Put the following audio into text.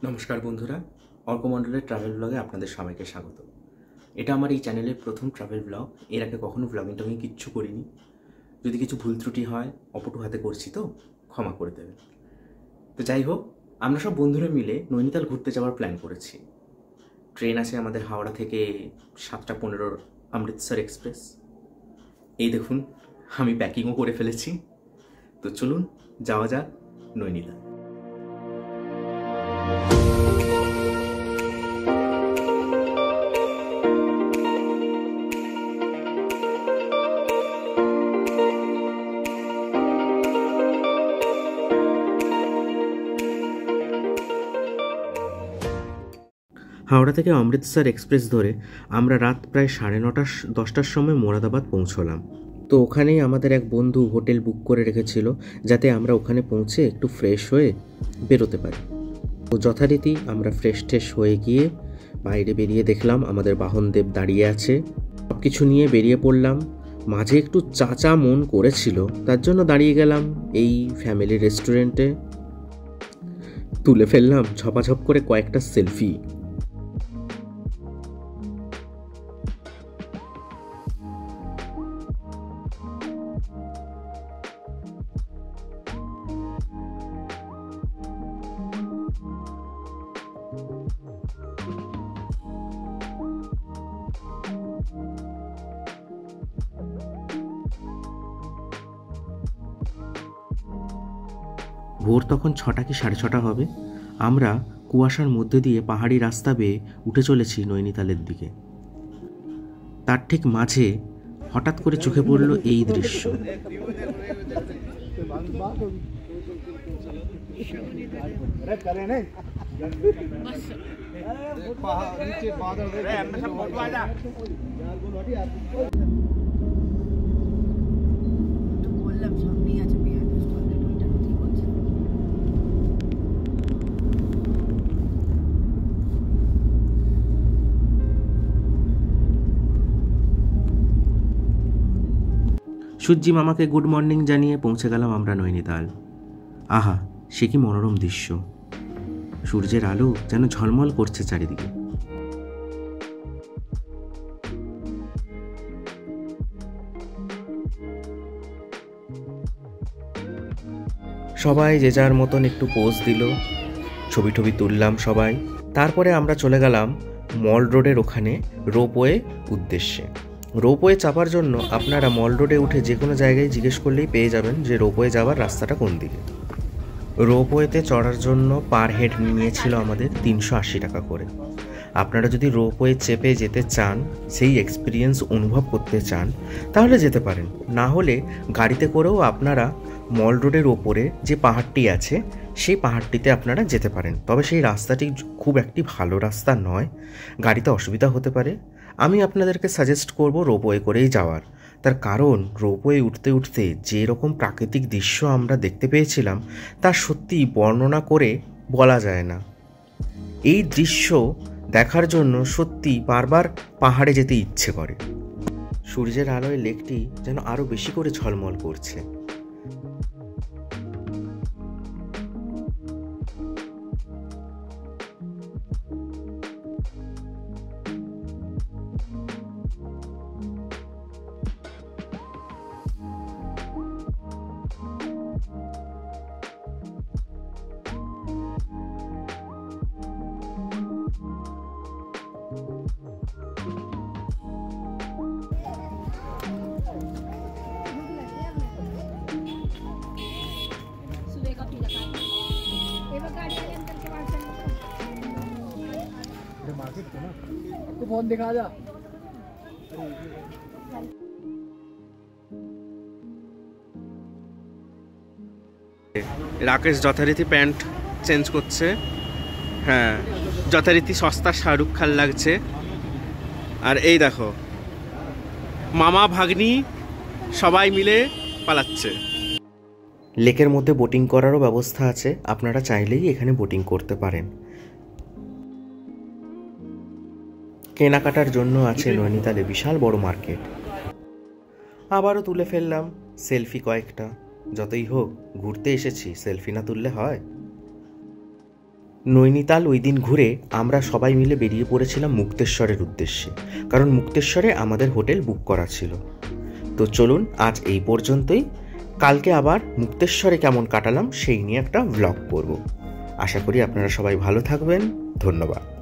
নমস্কার বন্ধুরা, অর্ক মণ্ডলের ট্রাভেল ব্লগে আপনাদের সবাইকে স্বাগত। এটা আমার এই চ্যানেলের প্রথম ট্রাভেল ব্লগ। এর আগে কখনো ব্লগিং কিচ্ছু করিনি। যদি কিছু ভুল ত্রুটি হয় অপটু হাতে করছি, তো ক্ষমা করে দেবেন। তো যাই হোক, আমরা সব বন্ধুরা মিলে নৈনিতাল ঘুরতে যাওয়ার প্ল্যান করেছি। ট্রেন আছে আমাদের হাওড়া থেকে 7:15 অমৃতসর এক্সপ্রেস। এই দেখুন, আমি প্যাকিংও করে ফেলেছি। তো চলুন যাওয়া যাক নৈনিতাল। হাওড়া থেকে অমৃতসর এক্সপ্রেস ধরে আমরা রাত প্রায় 9:30-10টার সময় মোরাদাবাদ পৌঁছলাম। তো ওখানেই আমাদের এক বন্ধু হোটেল বুক করে রেখেছিল, যাতে আমরা ওখানে পৌঁছে একটু ফ্রেশ হয়ে বেরোতে পারি। তো যথারীতি আমরা ফ্রেশ হয়ে গিয়ে বাইরে বেরিয়ে দেখলাম আমাদের বাহনদেব দাঁড়িয়ে আছে। সব কিছু নিয়ে বেরিয়ে পড়লাম। মাঝে একটু চাচা মন করেছিল, তার জন্য দাঁড়িয়ে গেলাম এই ফ্যামিলি রেস্টুরেন্টে। তুলে ফেললাম ঝপাঝপ করে কয়েকটা সেলফি। ভোর তখন 6টা কি 6:30 হবে। আমরা কুয়াশার মধ্যে দিয়ে পাহাড়ি রাস্তা বেয়ে উঠে চলেছি নৈনিতালের দিকে। তার ঠিক মাঝে হঠাৎ করে চোখে পড়ল এই দৃশ্য। সূর্যি মামাকে গুড মর্নিং জানিয়ে পৌঁছে গেলাম আমরা নৈনিতাল। আহা, সে কি মনোরম দৃশ্য! সূর্যের আলো যেন ঝলমল করছে চারিদিকে। সবাই যে যার মতন একটু পোজ দিল, ছবি তুললাম সবাই। তারপরে আমরা চলে গেলাম মল রোডের ওখানে রোপওয়ে উদ্দেশ্যে। রোপওয়ে চাপার জন্য আপনারা মল রোডে উঠে যে কোনো জায়গায় জিজ্ঞেস করলেই পেয়ে যাবেন যে রোপওয়ে যাওয়ার রাস্তাটা কোন দিকে। রোপওয়েতে চড়ার জন্য পার হেড নিয়েছিল আমাদের 380 টাকা করে। আপনারা যদি রোপওয়ে চেপে যেতে চান, সেই এক্সপিরিয়েন্স অনুভব করতে চান, তাহলে যেতে পারেন। না হলে গাড়িতে করেও আপনারা মল রোডের ওপরে যে পাহাড়টি আছে সেই পাহাড়টিতে আপনারা যেতে পারেন। তবে সেই রাস্তাটি খুব একটি ভালো রাস্তা নয়, গাড়িতে অসুবিধা হতে পারে। আমি আপনাদেরকে সাজেস্ট করব রোপওয়ে করেই যাওয়ার। তার কারণ রোপওয়ে উঠতে উঠতে যে রকম প্রাকৃতিক দৃশ্য আমরা দেখতে পেয়েছিলাম, তা সত্যি বর্ণনা করে বলা যায় না। এই দৃশ্য দেখার জন্য সত্যি বারবার পাহাড়ে যেতে ইচ্ছে করে। সূর্যের আলোয় লেকটি যেন আরো বেশি করে ঝলমল করছে। फोन दिखा जा। রাকেশ যথারীতি প্যান্ট চেঞ্জ করছে। হ্যাঁ, যথারীতি সস্তা শাহরুখ খান লাগছে। আর এই দেখো, মামা ভাগ্নি সবাই মিলে পালাচ্ছে। লেকের মধ্যে বোটিং করারও ব্যবস্থা আছে, আপনারা চাইলেই এখানে বোটিং করতে পারেন। কেনাকাটার জন্য আছে নৈনিতালে বিশাল বড় মার্কেট। আবারও তুলে ফেললাম সেলফি কয়েকটা। যতই হোক ঘুরতে এসেছি, সেলফি না তুললে হয়? নৈনিতাল ওই দিন ঘুরে আমরা সবাই মিলে বেরিয়ে পড়েছিলাম মুক্তেশ্বরের উদ্দেশ্যে, কারণ মুক্তেশ্বরে আমাদের হোটেল বুক করা ছিল। তো চলুন আজ এই পর্যন্তই। কালকে আবার মুক্তেশ্বরে কেমন কাটালাম সেই নিয়ে একটা ব্লগ করব। আশা করি আপনারা সবাই ভালো থাকবেন। ধন্যবাদ।